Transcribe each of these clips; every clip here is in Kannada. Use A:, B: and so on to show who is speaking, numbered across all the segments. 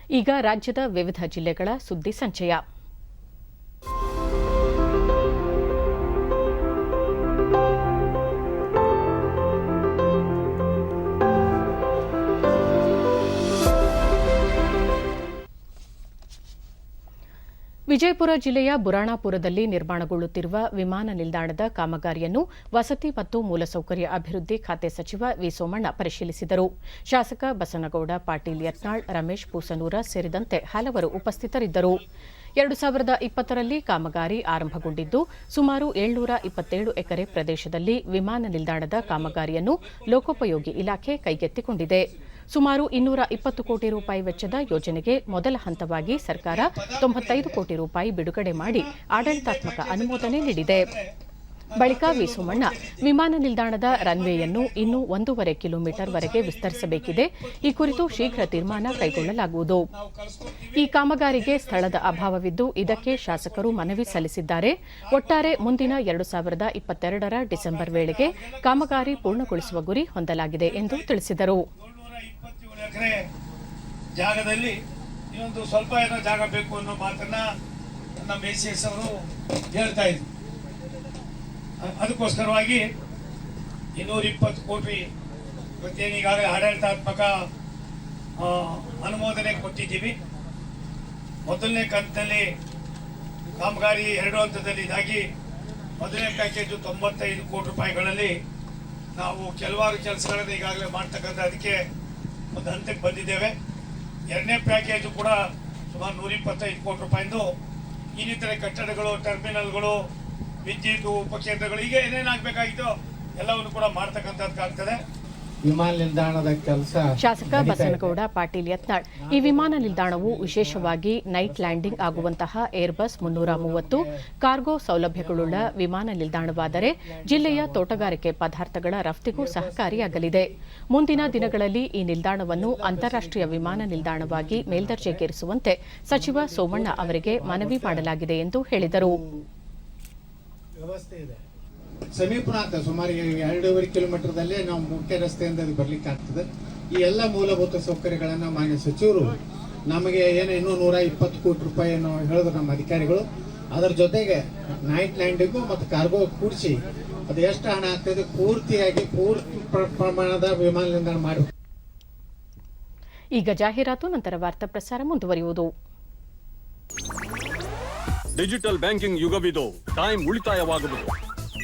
A: ಈಗ ರಾಜ್ಯದ ವಿವಿಧ ಜಿಲ್ಲೆಗಳ ಸುದ್ದಿ ಸಂಚಯ. ವಿಜಯಪುರ ಜಿಲ್ಲೆಯ ಬುರಾಣಾಪುರದಲ್ಲಿ ನಿರ್ಮಾಣಗೊಳ್ಳುತ್ತಿರುವ ವಿಮಾನ ನಿಲ್ದಾಣದ ಕಾಮಗಾರಿಯನ್ನು ವಸತಿ ಮತ್ತು ಮೂಲಸೌಕರ್ಯ ಅಭಿವೃದ್ಧಿ ಖಾತೆ ಸಚಿವ ವಿ ಸೋಮಣ್ಣ ಪರಿಶೀಲಿಸಿದರು. ಶಾಸಕ ಬಸನಗೌಡ ಪಾಟೀಲ್ ಯತ್ನಾಳ್, ರಮೇಶ್ ಪೂಸನೂರ ಸೇರಿದಂತೆ ಹಲವರು ಉಪಸ್ಥಿತರಿದ್ದರು. 2020ರಲ್ಲಿ ಕಾಮಗಾರಿ ಆರಂಭಗೊಂಡಿದ್ದು ಸುಮಾರು 727 ಎಕರೆ ಪ್ರದೇಶದಲ್ಲಿ ವಿಮಾನ ನಿಲ್ದಾಣದ ಕಾಮಗಾರಿಯನ್ನು ಲೋಕೋಪಯೋಗಿ ಇಲಾಖೆ ಕೈಗೆತ್ತಿಕೊಂಡಿದೆ. ಸುಮಾರು 220 ಕೋಟಿ ರೂಪಾಯಿ ವೆಚ್ಚದ ಯೋಜನೆಗೆ ಮೊದಲ ಹಂತವಾಗಿ ಸರ್ಕಾರ 95 ಕೋಟಿ ರೂಪಾಯಿ ಬಿಡುಗಡೆ ಮಾಡಿ ಆಡಳಿತಾತ್ಮಕ ಅನುಮೋದನೆ ನೀಡಿದೆ. ಬಳಿಕ ವಿ ಸೋಮಣ್ಣ ವಿಮಾನ ನಿಲ್ದಾಣದ ರನ್ವೇಯನ್ನು ಇನ್ನೂ 1.5 ಕಿಲೋಮೀಟರ್ವರೆಗೆ ವಿಸ್ತರಿಸಬೇಕಿದೆ. ಈ ಕುರಿತು ಶೀಘ್ರ ತೀರ್ಮಾನ ಕೈಗೊಳ್ಳಲಾಗುವುದು. ಈ ಕಾಮಗಾರಿಗೆ ಸ್ಥಳದ ಅಭಾವವಿದ್ದು ಇದಕ್ಕೆ ಶಾಸಕರು ಮನವಿ ಸಲ್ಲಿಸಿದ್ದಾರೆ. ಒಟ್ಟಾರೆ ಮುಂದಿನ 2022ರ ಡಿಸೆಂಬರ್ ವೇಳೆಗೆ ಕಾಮಗಾರಿ ಪೂರ್ಣಗೊಳಿಸುವ ಗುರಿ ಹೊಂದಲಾಗಿದೆ ಎಂದು ತಿಳಿಸಿದರು.
B: ಎಕರೆ ಜಾಗದಲ್ಲಿ ಇನ್ನೊಂದು ಸ್ವಲ್ಪ ಏನೋ ಜಾಗ ಬೇಕು ಅನ್ನೋ ಮಾತನ್ನ ನಮ್ಮ ACS ಅವರು ಹೇಳ್ತಾ ಇದ್ರು. ಅದಕ್ಕೋಸ್ಕರವಾಗಿ 220 ಕೋಟಿ ಈಗಾಗಲೇ ಆಡಳಿತಾತ್ಮಕ ಅನುಮೋದನೆ ಕೊಟ್ಟಿದ್ದೀವಿ. ಮೊದಲನೇ ಕಂತಿನಲ್ಲಿ ಕಾಮಗಾರಿ 2 ಹಂತದಲ್ಲಿ ಇದಾಗಿ ಮೊದಲನೇ ಪ್ಯಾಕೇಜು 95 ಕೋಟಿ ರೂಪಾಯಿಗಳಲ್ಲಿ ನಾವು ಕೆಲವಾರು ಕೆಲಸಗಳನ್ನು ಈಗಾಗಲೇ ಮಾಡ್ತಕ್ಕಂಥ ಅದಕ್ಕೆ ಒಂದು ಹಂತಕ್ಕೆ ಬಂದಿದ್ದೇವೆ. 2ನೇ ಪ್ಯಾಕೇಜು ಕೂಡ ಸುಮಾರು 125 ಕೋಟಿ ರೂಪಾಯಿಂದು ಇನ್ನಿತರೆ ಕಟ್ಟಡಗಳು, ಟರ್ಮಿನಲ್ಗಳು, ವಿದ್ಯುತ್ ಉಪಕೇಂದ್ರಗಳು ಹೀಗೆ ಏನೇನಾಗಬೇಕಾಗಿತ್ತು ಎಲ್ಲವನ್ನು ಕೂಡ ಮಾಡ್ತಕ್ಕಂಥದ್ದಾಗ್ತದೆ.
C: ವಿಮಾನ ನಿಲ್ದಾಣದ ಕೆಲಸ
A: ಶಾಸಕ ಬಸನಗೌಡ ಪಾಟೀಲ್ ಯತ್ನಾಳ್, ಈ ವಿಮಾನ ನಿಲ್ದಾಣವು ವಿಶೇಷವಾಗಿ ನೈಟ್ ಲ್ಯಾಂಡಿಂಗ್ ಆಗುವಂತಹ ಏರ್ಬಸ್ 330 ಕಾರ್ಗೋ ಸೌಲಭ್ಯಗಳುಳ್ಳ ವಿಮಾನ ನಿಲ್ದಾಣವಾದರೆ ಜಿಲ್ಲೆಯ ತೋಟಗಾರಿಕೆ ಪದಾರ್ಥಗಳ ರಫ್ತಿಗೂ ಸಹಕಾರಿಯಾಗಲಿದೆ. ಮುಂದಿನ ದಿನಗಳಲ್ಲಿ ಈ ನಿಲ್ದಾಣವನ್ನು ಅಂತಾರಾಷ್ಟ್ರೀಯ ವಿಮಾನ ನಿಲ್ದಾಣವಾಗಿ ಮೇಲ್ದರ್ಜೆಗೇರಿಸುವಂತೆ ಸಚಿವ ಸೋಮಣ್ಣ ಅವರಿಗೆ ಮನವಿ ಮಾಡಲಾಗಿದೆ ಎಂದು ಹೇಳಿದರು.
C: ಸಮೀಪನ ಆಗ್ತದೆ. ಸುಮಾರು 2.5 ಕಿಲೋಮೀಟರ್ದಲ್ಲೇ ನಾವು ಮುಖ್ಯ ರಸ್ತೆಯಿಂದ ಬರ್ಲಿಕ್ಕೆ ಆಗ್ತದೆ. ಈ ಎಲ್ಲ ಮೂಲಭೂತ ಸೌಕರ್ಯಗಳನ್ನು ಮಾನ್ಯ ಸಚಿವರು ನಮಗೆ ಇನ್ನೂ 120 ಕೋಟಿ ರೂಪಾಯಿ ಹೇಳಿದ್ರು ನಮ್ಮ ಅಧಿಕಾರಿಗಳು. ಅದರ ಜೊತೆಗೆ ನೈಟ್ ಲ್ಯಾಂಡಿಂಗು ಮತ್ತು ಕಾರ್ಗೋ ಕೂಡಿಸಿ ಅದು ಎಷ್ಟು ಹಣ ಆಗ್ತದೆ ಪೂರ್ತಿ ಪ್ರಮಾಣದ ವಿಮಾನ ನಿಲ್ದಾಣ ಮಾಡಿ.
A: ಈಗ ಜಾಹೀರಾತು, ನಂತರ ವಾರ್ತಾ ಪ್ರಸಾರ ಮುಂದುವರಿಯುವುದು.
D: ಡಿಜಿಟಲ್ ಬ್ಯಾಂಕಿಂಗ್ ಯುಗವಿದು. ಟೈಮ್ ಉಳಿತಾಯವಾಗುವುದು.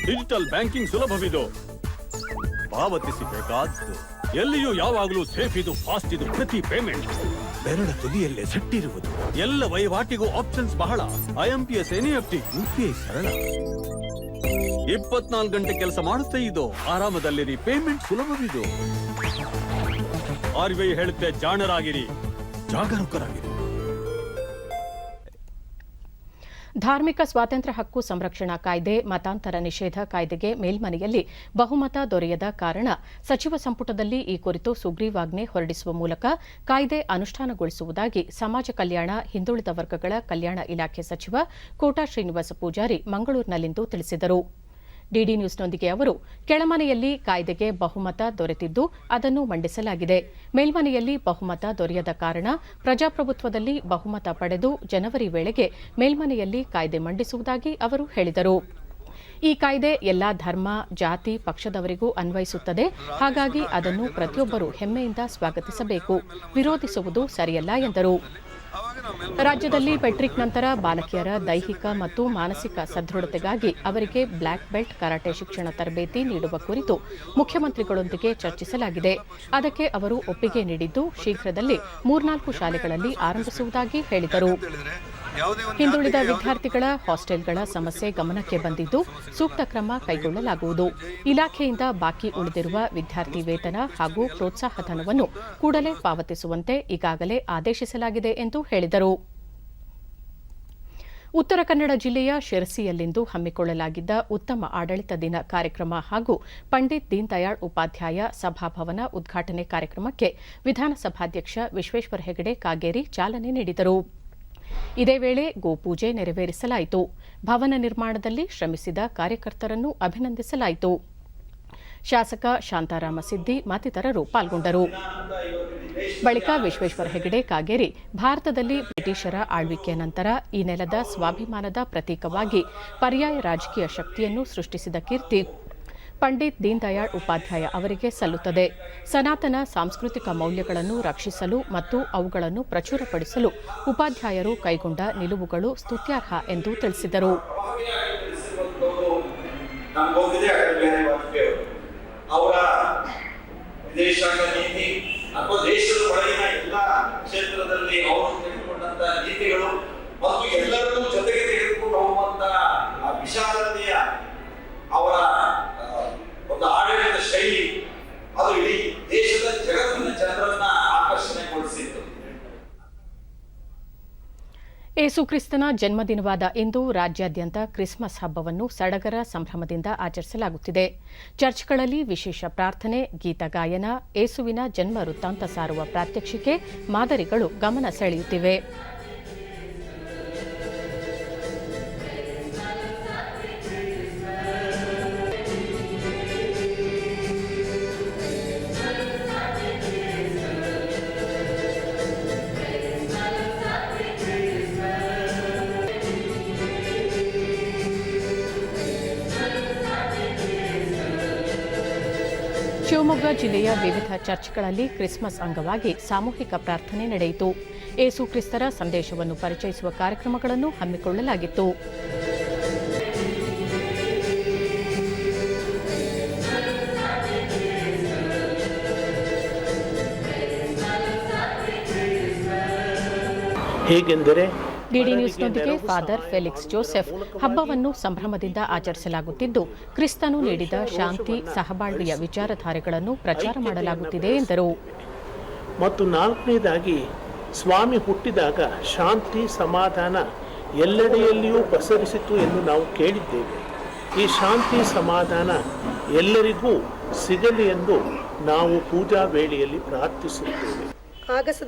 D: ಡಿಜಿಟಲ್ ಬ್ಯಾಂಕಿಂಗ್ ಸುಲಭವಿದು. ಪಾವತಿಸಬೇಕಾದ್ದು ಎಲ್ಲಿಯೂ ಯಾವಾಗಲೂ ಸೇಫ್ ಇದು, ಫಾಸ್ಟ್ ಇದು. ಪ್ರತಿ ಪೇಮೆಂಟ್ ಬೆರಳ ತುದಿಯಲ್ಲೇ ಸೆಟ್ಟಿರುವುದು. ಎಲ್ಲ ವಹಿವಾಟಿಗೂ ಆಪ್ಷನ್ಸ್ ಬಹಳ. IMPS, NEFT, UPI ಸರಳ. 24 ಗಂಟೆ ಕೆಲಸ ಮಾಡುತ್ತೆ ಇದು. ಆರಾಮದಲ್ಲಿರಿ, ಪೇಮೆಂಟ್ ಸುಲಭವಿದು. RBI ಹೇಳುತ್ತೆ, ಜಾಣರಾಗಿರಿ, ಜಾಗರೂಕರಾಗಿರಿ.
A: ಧಾರ್ಮಿಕ ಸ್ವಾತಂತ್ರ್ಯ ಹಕ್ಕು ಸಂರಕ್ಷಣಾ ಕಾಯ್ದೆ, ಮತಾಂತರ ನಿಷೇಧ ಕಾಯ್ದೆಗೆ ಮೇಲ್ಮನೆಯಲ್ಲಿ ಬಹುಮತ ದೊರೆಯದ ಕಾರಣ ಸಚಿವ ಸಂಪುಟದಲ್ಲಿ ಈ ಕುರಿತು ಸುಗ್ರೀವಾಜ್ಞೆ ಹೊರಡಿಸುವ ಮೂಲಕ ಕಾಯ್ದೆ ಅನುಷ್ಠಾನಗೊಳಿಸುವುದಾಗಿ ಸಮಾಜ ಕಲ್ಯಾಣ, ಹಿಂದುಳಿದ ವರ್ಗಗಳ ಕಲ್ಯಾಣ ಇಲಾಖೆ ಸಚಿವ ಕೋಟಾ ಶ್ರೀನಿವಾಸ ಪೂಜಾರಿ ಮಂಗಳೂರಿನಲ್ಲಿಂದು ತಿಳಿಸಿದರು. ಡಿಡಿ ನ್ಯೂಸ್ನೊಂದಿಗೆ ಅವರು, ಕೆಳಮನೆಯಲ್ಲಿ ಕಾಯ್ದೆಗೆ ಬಹುಮತ ದೊರೆತಿದ್ದು ಅದನ್ನು ಮಂಡಿಸಲಾಗಿದೆ. ಮೇಲ್ಮನೆಯಲ್ಲಿ ಬಹುಮತ ದೊರೆಯದ ಕಾರಣ ಪ್ರಜಾಪ್ರಭುತ್ವದಲ್ಲಿ ಬಹುಮತ ಪಡೆದು ಜನವರಿ ವೇಳೆಗೆ ಮೇಲ್ಮನೆಯಲ್ಲಿ ಕಾಯ್ದೆ ಮಂಡಿಸುವುದಾಗಿ ಅವರು ಹೇಳಿದರು. ಈ ಕಾಯ್ದೆ ಎಲ್ಲಾ ಧರ್ಮ, ಜಾತಿ, ಪಕ್ಷದವರಿಗೂ ಅನ್ವಯಿಸುತ್ತದೆ. ಹಾಗಾಗಿ ಅದನ್ನು ಪ್ರತಿಯೊಬ್ಬರೂ ಹೆಮ್ಮೆಯಿಂದ ಸ್ವಾಗತಿಸಬೇಕು, ವಿರೋಧಿಸುವುದು ಸರಿಯಲ್ಲ ಎಂದರು. ರಾಜ್ಯದಲ್ಲಿ ಮೆಟ್ರಿಕ್ ನಂತರ ಬಾಲಕಿಯರ ದೈಹಿಕ ಮತ್ತು ಮಾನಸಿಕ ಸದೃಢತೆಗಾಗಿ ಅವರಿಗೆ ಬ್ಲಾಕ್ ಬೆಲ್ಟ್ ಕರಾಟೆ ಶಿಕ್ಷಣ ತರಬೇತಿ ನೀಡುವ ಕುರಿತು ಮುಖ್ಯಮಂತ್ರಿಗಳೊಂದಿಗೆ ಚರ್ಚಿಸಲಾಗಿದೆ. ಅದಕ್ಕೆ ಅವರು ಒಪ್ಪಿಗೆ ನೀಡಿದ್ದು ಶೀಘ್ರದಲ್ಲೇ 3-4 ಶಾಲೆಗಳಲ್ಲಿ ಆರಂಭಿಸುವುದಾಗಿ ಹೇಳಿದರು. ಹಿಂದುಳಿದ ವಿದ್ಯಾರ್ಥಿಗಳ ಹಾಸ್ಟೆಲ್ಗಳ ಸಮಸ್ಯೆ ಗಮನಕ್ಕೆ ಬಂದಿದ್ದು ಸೂಕ್ತ ಕ್ರಮ ಕೈಗೊಳ್ಳಲಾಗುವುದು. ಇಲಾಖೆಯಿಂದ ಬಾಕಿ ಉಳಿದಿರುವ ವಿದ್ಯಾರ್ಥಿ ವೇತನ ಹಾಗೂ ಪ್ರೋತ್ಸಾಹಧನವನ್ನು ಕೂಡಲೇ ಪಾವತಿಸುವಂತೆ ಈಗಾಗಲೇ ಆದೇಶಿಸಲಾಗಿದೆ ಎಂದು ಹೇಳಿದರು. ಉತ್ತರ ಕನ್ನಡ ಜಿಲ್ಲೆಯ ಶಿರಸಿಯಲ್ಲಿಂದು ಹಮ್ಮಿಕೊಳ್ಳಲಾಗಿದ್ದ ಉತ್ತಮ ಆಡಳಿತ ದಿನ ಕಾರ್ಯಕ್ರಮ ಹಾಗೂ ಪಂಡಿತ್ ದೀನ್ ದಯಾಳ್ ಉಪಾಧ್ಯಾಯ ಸಭಾಭವನ ಉದ್ಘಾಟನೆ ಕಾರ್ಯಕ್ರಮಕ್ಕೆ ವಿಧಾನಸಭಾಧ್ಯಕ್ಷ ವಿಶ್ವೇಶ್ವರ ಹೆಗಡೆ ಕಾಗೇರಿ ಚಾಲನೆ ನೀಡಿದರು. ಇದೇ ವೇಳೆ ಗೋಪೂಜೆ ನೆರವೇರಿಸಲಾಯಿತು. ಭವನ ನಿರ್ಮಾಣದಲ್ಲಿ ಶ್ರಮಿಸಿದ ಕಾರ್ಯಕರ್ತರನ್ನು ಅಭಿನಂದಿಸಲಾಯಿತು. ಶಾಸಕ ಶಾಂತಾರಾಮ ಸಿದ್ದಿ ಮತ್ತಿತರರು ಪಾಲ್ಗೊಂಡರು. ಬಳಿಕ ವಿಶ್ವೇಶ್ವರ ಹೆಗಡೆ ಕಾಗೇರಿ ಭಾರತದಲ್ಲಿ ಬ್ರಿಟಿಷರ ಆಳ್ವಿಕೆಯ ನಂತರ ಈ ನೆಲದ ಸ್ವಾಭಿಮಾನದ ಪ್ರತೀಕವಾಗಿ ಪರ್ಯಾಯ ರಾಜಕೀಯ ಶಕ್ತಿಯನ್ನು ಸೃಷ್ಟಿಸಿದ ಕೀರ್ತಿ ಪಂಡಿತ್ ದೀನ್ ದಯಾಳ್ ಉಪಾಧ್ಯಾಯ ಅವರಿಗೆ ಸಲ್ಲುತ್ತದೆ. ಸನಾತನ ಸಾಂಸ್ಕೃತಿಕ ಮೌಲ್ಯಗಳನ್ನು ರಕ್ಷಿಸಲು ಮತ್ತು ಅವುಗಳನ್ನು ಪ್ರಚುರಪಡಿಸಲು ಉಪಾಧ್ಯಾಯರು ಕೈಗೊಂಡ ನಿಲುವುಗಳು ಸ್ತುತ್ಯಾರ್ಹ ಎಂದು ತಿಳಿಸಿದರು.
E: ಅವರ ವಿದೇಶಾಂಗ ನೀತಿ ಅಥವಾ ದೇಶದ ಒಳಗಿನ ಎಲ್ಲ ಕ್ಷೇತ್ರದಲ್ಲಿ ಅವರು ತೆಗೆದುಕೊಂಡಂತ ನೀತಿಗಳು ಮತ್ತು ಎಲ್ಲರನ್ನೂ ಜೊತೆಗೆ ತೆಗೆದುಕೊಂಡು ಹೋಗುವಂತಹ ವಿಶಾಲತೆಯ ಅವರ ಒಂದು ಆಡಳಿತ ಶೈಲಿ ಅದು ಇಡೀ ದೇಶದ ಜಗತ್ತಿನ ಜನರನ್ನ ಆಕರ್ಷಣೆಗೊಳಿಸಿತ್ತು.
A: ಏಸುಕ್ರಿಸ್ತನ ಜನ್ಮದಿನವಾದ ಇಂದು ರಾಜ್ಯಾದ್ಯಂತ ಕ್ರಿಸ್ಮಸ್ ಹಬ್ಬವನ್ನು ಸಡಗರ ಸಂಭ್ರಮದಿಂದ ಆಚರಿಸಲಾಗುತ್ತಿದೆ. ಚರ್ಚ್ಗಳಲ್ಲಿ ವಿಶೇಷ ಪ್ರಾರ್ಥನೆ, ಗೀತ ಗಾಯನ, ಏಸುವಿನ ಜನ್ಮ ವೃತ್ತಾಂತ ಸಾರುವ ಪ್ರಾತ್ಯಕ್ಷಿಕೆ ಮಾದರಿಗಳು ಗಮನ ಸೆಳೆಯುತ್ತಿವೆ. ಶಿವಮೊಗ್ಗ ಜಿಲ್ಲೆಯ ವಿವಿಧ ಚರ್ಚ್ಗಳಲ್ಲಿ ಕ್ರಿಸ್ಮಸ್ ಅಂಗವಾಗಿ ಸಾಮೂಹಿಕ ಪ್ರಾರ್ಥನೆ ನಡೆಯಿತು. ಏಸು ಕ್ರಿಸ್ತರ ಸಂದೇಶವನ್ನು ಪರಿಚಯಿಸುವ ಕಾರ್ಯಕ್ರಮಗಳನ್ನು ಹಮ್ಮಿಕೊಳ್ಳಲಾಗಿತ್ತು.
F: ಹೇಗೆಂದರೆ
A: ಡಿಡಿ ನ್ಯೂಸ್ನೊಂದಿಗೆ ಫಾದರ್ ಫೆಲಿಕ್ಸ್ ಜೋಸೆಫ್ ಹಬ್ಬವನ್ನು ಸಂಭ್ರಮದಿಂದ ಆಚರಿಸಲಾಗುತ್ತಿದ್ದು, ಕ್ರಿಸ್ತನು ನೀಡಿದ ಶಾಂತಿ, ಸಹಬಾಳ್ವೆಯ ವಿಚಾರಧಾರೆಗಳನ್ನು ಪ್ರಚಾರ ಮಾಡಲಾಗುತ್ತಿದೆ ಎಂದರು.
F: ಮತ್ತು ನಾಲ್ಕನೇದಾಗಿ ಸ್ವಾಮಿ ಹುಟ್ಟಿದಾಗ ಶಾಂತಿ, ಸಮಾಧಾನ ಎಲ್ಲೆಡೆಯಲ್ಲಿಯೂ ಪಸರಿಸಿತು ಎಂದು ನಾವು ಕೇಳಿದ್ದೇವೆ. ಈ ಶಾಂತಿ, ಸಮಾಧಾನ ಎಲ್ಲರಿಗೂ ಸಿಗಲಿ ಎಂದು ನಾವು ಪೂಜಾ ವೇಳೆಯಲ್ಲಿ ಪ್ರಾರ್ಥಿಸುತ್ತೇವೆ.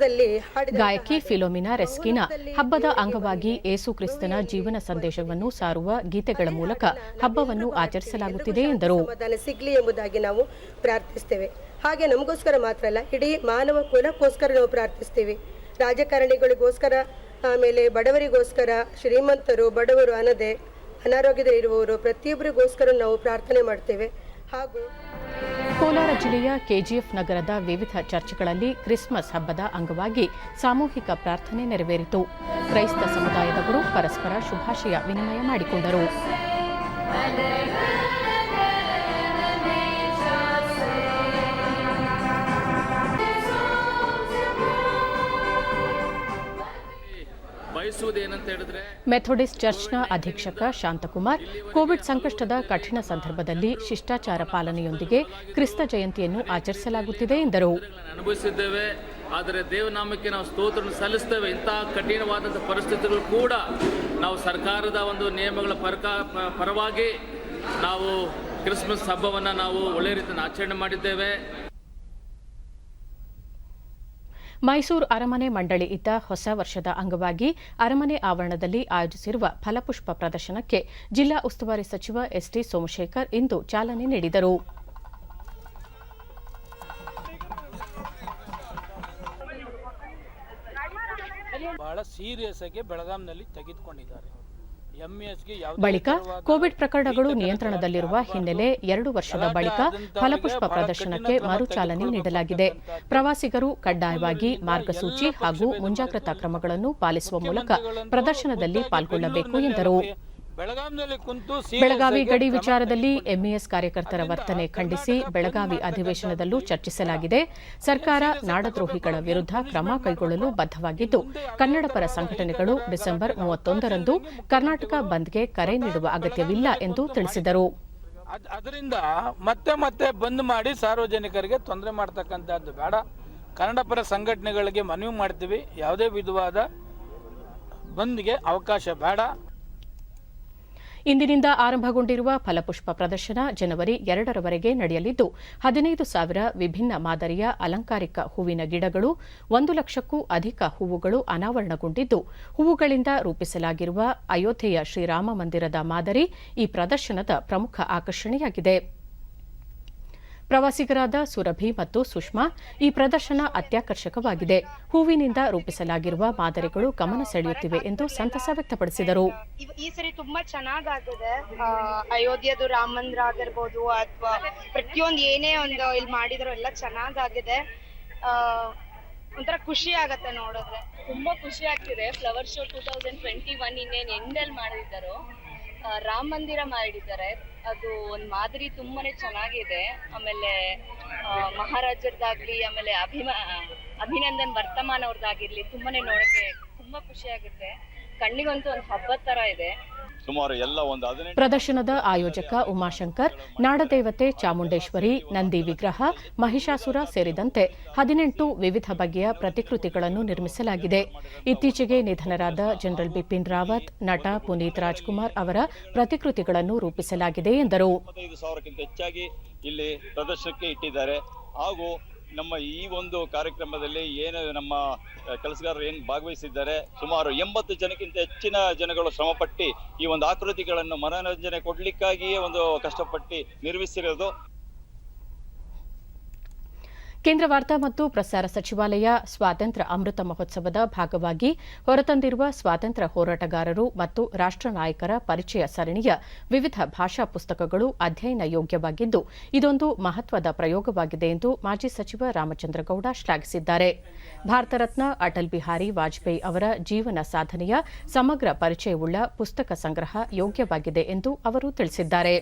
A: ಗಾಯಕಿ ಫಿಲೋಮಿನಾ ರೆಸ್ಕಿನಾ ಹಬ್ಬದ ಅಂಗವಾಗಿ ಏಸು ಕ್ರಿಸ್ತನ ಜೀವನ ಸಂದೇಶವನ್ನು ಸಾರುವ ಗೀತೆಗಳ ಮೂಲಕ ಹಬ್ಬವನ್ನು ಆಚರಿಸಲಾಗುತ್ತಿದೆ ಎಂದರು.
G: ಸಿಗ್ಲಿ ಎಂಬುದಾಗಿ ನಾವು ಪ್ರಾರ್ಥಿಸ್ತೇವೆ. ಹಾಗೆ ನಮಗೋಸ್ಕರ ಮಾತ್ರ ಅಲ್ಲ, ಇಡೀ ಮಾನವ ಕುಲಕ್ಕೋಸ್ಕರ ನಾವು ಪ್ರಾರ್ಥಿಸ್ತೇವೆ. ರಾಜಕಾರಣಿಗಳಿಗೋಸ್ಕರ, ಆಮೇಲೆ ಬಡವರಿಗೋಸ್ಕರ, ಶ್ರೀಮಂತರು, ಬಡವರು ಅನ್ನದೆ ಅನಾರೋಗ್ಯದಲ್ಲಿರುವವರು ಪ್ರತಿಯೊಬ್ಬರಿಗೋಸ್ಕರ ನಾವು ಪ್ರಾರ್ಥನೆ ಮಾಡ್ತೇವೆ. ಹಾಗೂ
A: ಕೋಲಾರ ಜಿಲ್ಲೆಯ ಕೆಜಿಎಫ್ ನಗರದ ವಿವಿಧ ಚರ್ಚ್ಗಳಲ್ಲಿ ಕ್ರಿಸ್ಮಸ್ ಹಬ್ಬದ ಅಂಗವಾಗಿ ಸಾಮೂಹಿಕ ಪ್ರಾರ್ಥನೆ ನೆರವೇರಿತು. ಕ್ರೈಸ್ತ ಸಮುದಾಯದವರು ಪರಸ್ಪರ ಶುಭಾಶಯ ವಿನಿಮಯ ಮಾಡಿಕೊಂಡರು. ಮೆಥೋಡಿಸ್ಟ್ ಚರ್ಚ್ನ ಅಧೀಕ್ಷಕ ಶಾಂತಕುಮಾರ್ ಕೋವಿಡ್ ಸಂಕಷ್ಟದ ಕಠಿಣ ಸಂದರ್ಭದಲ್ಲಿ ಶಿಷ್ಟಾಚಾರ ಪಾಲನೆಯೊಂದಿಗೆ ಕ್ರಿಸ್ತ ಜಯಂತಿಯನ್ನು ಆಚರಿಸಲಾಗುತ್ತಿದೆ ಎಂದರು.
H: ಅನುಭವಿಸಿದ್ದೇವೆ, ಆದರೆ ದೇವನಾಮಕ್ಕೆ ನಾವು ಸ್ತೋತ್ರ ಸಲ್ಲಿಸ್ತೇವೆ. ಇಂತಹ ಕಠಿಣವಾದಂತಹ ಪರಿಸ್ಥಿತಿಗಳು ಕೂಡ ನಾವು ಸರ್ಕಾರದ ಒಂದು ನಿಯಮಗಳ ಪರವಾಗಿ ನಾವು ಕ್ರಿಸ್ಮಸ್ ಹಬ್ಬವನ್ನು ನಾವು ಒಳ್ಳೆಯ ರೀತಿಯಲ್ಲಿ ಆಚರಣೆ ಮಾಡಿದ್ದೇವೆ.
A: ಮೈಸೂರು ಅರಮನೆ ಮಂಡಳಿ ಇದ್ದ ಹೊಸ ವರ್ಷದ ಅಂಗವಾಗಿ ಅರಮನೆ ಆವರಣದಲ್ಲಿ ಆಯೋಜಿಸಿರುವ ಫಲಪುಷ್ಪ ಪ್ರದರ್ಶನಕ್ಕೆ ಜಿಲ್ಲಾ ಉಸ್ತುವಾರಿ ಸಚಿವ ಎಸ್ಟಿ ಸೋಮಶೇಖರ್ ಇಂದು ಚಾಲನೆ ನೀಡಿದರು.
I: ಬಹಳ ಸೀರಿಯಸ್ ಆಗಿ ಬೆಳಗಾಂನಲ್ಲಿ ತೆಗೆದುಕೊಂಡಿದ್ದಾರೆ.
A: ಬಳಿಕ ಕೋವಿಡ್ ಪ್ರಕರಣಗಳು ನಿಯಂತ್ರಣದಲ್ಲಿರುವ ಹಿನ್ನೆಲೆ 2 ವರ್ಷದ ಬಳಿಕ ಫಲಪುಷ್ಪ ಪ್ರದರ್ಶನಕ್ಕೆ ಮರು ಚಾಲನೆ ನೀಡಲಾಗಿದೆ. ಪ್ರವಾಸಿಗರು ಕಡ್ಡಾಯವಾಗಿ ಮಾರ್ಗಸೂಚಿ ಹಾಗೂ ಮುಂಜಾಗ್ರತಾ ಕ್ರಮಗಳನ್ನು ಪಾಲಿಸುವ ಮೂಲಕ ಪ್ರದರ್ಶನದಲ್ಲಿ ಪಾಲ್ಗೊಳ್ಳಬೇಕು ಎಂದರು. ಬೆಳಗಾವಿ ಗಡಿ ವಿಚಾರದಲ್ಲಿ ಎಂಇಎಸ್ ಕಾರ್ಯಕರ್ತರ ವರ್ತನೆ ಖಂಡಿಸಿ ಬೆಳಗಾವಿ ಅಧಿವೇಶನದಲ್ಲೂ ಚರ್ಚಿಸಲಾಗಿದೆ. ಸರ್ಕಾರ ನಾಡದ್ರೋಹಿಗಳ ವಿರುದ್ಧ ಕ್ರಮ ಕೈಗೊಳ್ಳಲು ಬದ್ಧವಾಗಿದ್ದು, ಕನ್ನಡಪರ ಸಂಘಟನೆಗಳು ಡಿಸೆಂಬರ್ 31ರಂದು ಕರ್ನಾಟಕ ಬಂದ್ಗೆ ಕರೆ ನೀಡುವ ಅಗತ್ಯವಿಲ್ಲ ಎಂದು ತಿಳಿಸಿದರು.
I: ಅದರಿಂದ ಮತ್ತೆ ಬಂದ್ ಮಾಡಿ ಸಾರ್ವಜನಿಕರಿಗೆ ತೊಂದರೆ ಮಾಡತಕ್ಕಂಥದ್ದು ಬೇಡ. ಕನ್ನಡಪರ ಸಂಘಟನೆಗಳಿಗೆ ಮನವಿ ಮಾಡ್ತೀವಿ, ಯಾವುದೇ ವಿಧವಾದ ಬಂದ್ಗೆ ಅವಕಾಶ ಬೇಡ.
A: ಇಂದಿನಿಂದ ಆರಂಭಗೊಂಡಿರುವ ಫಲಪುಷ್ಪ ಪ್ರದರ್ಶನ ಜನವರಿ 2ರವರೆಗೆ ನಡೆಯಲಿದ್ದು, 15,000 ವಿಭಿನ್ನ ಮಾದರಿಯ ಅಲಂಕಾರಿಕ ಹೂವಿನ ಗಿಡಗಳು, 1 ಲಕ್ಷಕ್ಕೂ ಅಧಿಕ ಹೂವುಗಳು ಅನಾವರಣಗೊಂಡಿದ್ದು, ಹೂವುಗಳಿಂದ ರೂಪಿಸಲಾಗಿರುವ ಅಯೋಧ್ಯೆಯ ಶ್ರೀರಾಮ ಮಂದಿರದ ಮಾದರಿ ಈ ಪ್ರದರ್ಶನದ ಪ್ರಮುಖ ಆಕರ್ಷಣೆಯಾಗಿದೆ. ಪ್ರವಾಸಿಗರಾದ ಸುರಭಿ ಮತ್ತು ಸುಷ್ಮಾ ಈ ಪ್ರದರ್ಶನ ಅತ್ಯಾಕರ್ಷಕವಾಗಿದೆ, ಹೂವಿನಿಂದ ರೂಪಿಸಲಾಗಿರುವ ಮಾದರಿಗಳು ಗಮನ ಸೆಳೆಯುತ್ತಿವೆ ಎಂದು ಸಂತಸ ವ್ಯಕ್ತಪಡಿಸಿದರು.
J: ಈ ಸರಿ ತುಂಬಾ ಚೆನ್ನಾಗಾಗಿದೆ. ಅಯೋಧ್ಯದು ರಾಮ ಮಂದಿರ ಆಗಿರ್ಬೋದು ಅಥವಾ ಪ್ರತಿಯೊಂದು ಏನೇ ಒಂದು ಇಲ್ಲಿ ಮಾಡಿದ್ರು ಎಲ್ಲ ಚೆನ್ನಾಗಾಗಿದೆ. ಒಂಥರ ಖುಷಿ ಆಗತ್ತೆ ನೋಡಿದ್ರೆ.
K: ತುಂಬಾ ಖುಷಿ ಆಗ್ತಿದೆ. ಫ್ಲವರ್ ಶೋ 2021 ಇನ್ನೇನು ಎಂಡಲ್ಲಿ ಮಾಡಿದ್ದಾರೋ ರಾಮ ಮಂದಿರ ಮಾಡಿದ್ದಾರೆ. ಅದು ಒಂದು ಮಾದರಿ ತುಂಬಾನೇ ಚೆನ್ನಾಗಿದೆ. ಆಮೇಲೆ ಮಹಾರಾಜರದಾಗ್ಲಿ, ಆಮೇಲೆ ಅಭಿನಂದನ್ ವರ್ತಮಾನ್ ಅವ್ರದ್ದಾಗಿರ್ಲಿ ತುಂಬಾನೇ ನೋಡಕ್ಕೆ ತುಂಬಾ ಖುಷಿ ಆಗುತ್ತೆ. ಕಣ್ಣಿಗಂತೂ ಒಂದು ಹಬ್ಬದ ತರ ಇದೆ.
L: ಸುಮಾರು ಎಲ್ಲ ಒಂದು 18
A: ಪ್ರದರ್ಶನದ ಆಯೋಜಕ ಉಮಾಶಂಕರ್ ನಾಡದೇವತೆ ಚಾಮುಂಡೇಶ್ವರಿ, ನಂದಿ ವಿಗ್ರಹ, ಮಹಿಷಾಸುರ ಸೇರಿದಂತೆ 18 ವಿವಿಧ ಬಗೆಯ ಪ್ರತಿಕೃತಿಗಳನ್ನು ನಿರ್ಮಿಸಲಾಗಿದೆ. ಇತ್ತೀಚೆಗೆ ನಿಧನರಾದ ಜನರಲ್ ಬಿಪಿನ್ ರಾವತ್, ನಟ ಪುನೀತ್ ರಾಜ್ಕುಮಾರ್ ಅವರ ಪ್ರತಿಕೃತಿಗಳನ್ನು ರೂಪಿಸಲಾಗಿದೆ ಎಂದರು.
L: 25,000ಕ್ಕಿಂತ ಹೆಚ್ಚಾಗಿ ಇಲ್ಲಿ ಪ್ರದರ್ಶನಕ್ಕೆ ಇಟ್ಟಿದ್ದಾರೆ. ಹಾಗೂ ನಮ್ಮ ಈ ಒಂದು ಕಾರ್ಯಕ್ರಮದಲ್ಲಿ ಏನು ನಮ್ಮ ಕೆಲಸಗಾರರು ಏನು ಭಾಗವಹಿಸಿದ್ದಾರೆ, ಸುಮಾರು 80 ಜನಕ್ಕಿಂತ ಹೆಚ್ಚಿನ ಜನಗಳು ಶ್ರಮಪಟ್ಟು ಈ ಒಂದು ಆಕೃತಿಗಳನ್ನು ಮನೋರಂಜನೆ ಕೊಡ್ಲಿಕ್ಕಾಗಿಯೇ ಒಂದು ಕಷ್ಟಪಟ್ಟು ನಿರ್ಮಿಸಿರೋದು.
A: ಕೇಂದ್ರ ವಾರ್ತಾ ಮತ್ತು ಪ್ರಸಾರ ಸಚಿವಾಲಯ ಸ್ವಾತಂತ್ರ್ಯ ಅಮೃತ ಮಹೋತ್ಸವದ ಭಾಗವಾಗಿ ಹೊರತಂದಿರುವ ಸ್ವಾತಂತ್ರ್ಯ ಹೋರಾಟಗಾರರು ಮತ್ತು ರಾಷ್ಟ್ರ ನಾಯಕರ ಪರಿಚಯ ಸರಣಿಯ ವಿವಿಧ ಭಾಷಾ ಪುಸ್ತಕಗಳು ಅಧ್ಯಯನ ಯೋಗ್ಯವಾಗಿದ್ದು, ಇದೊಂದು ಮಹತ್ವದ ಪ್ರಯೋಗವಾಗಿದೆ ಎಂದು ಮಾಜಿ ಸಚಿವ ರಾಮಚಂದ್ರಗೌಡ ಶ್ಲಾಘಿಸಿದ್ದಾರೆ. ಭಾರತ ರತ್ನ ಅಟಲ್ ಬಿಹಾರಿ ವಾಜಪೇಯಿ ಅವರ ಜೀವನ ಸಾಧನೆಯ ಸಮಗ್ರ ಪರಿಚಯವುಳ್ಳ ಪುಸ್ತಕ ಸಂಗ್ರಹ ಯೋಗ್ಯವಾಗಿದೆ ಎಂದು ಅವರು ತಿಳಿಸಿದ್ದಾರೆ.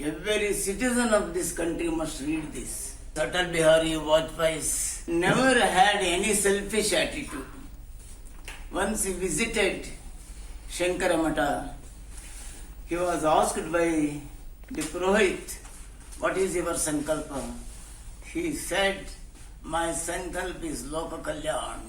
M: Every citizen of this country must read this. Atal Bihari Vajpayee never had any selfish attitude. Once he visited Shankaramata, he was asked by the Purohit, "What is your sankalpa?" He said, "My sankalp is Loka Kalyan."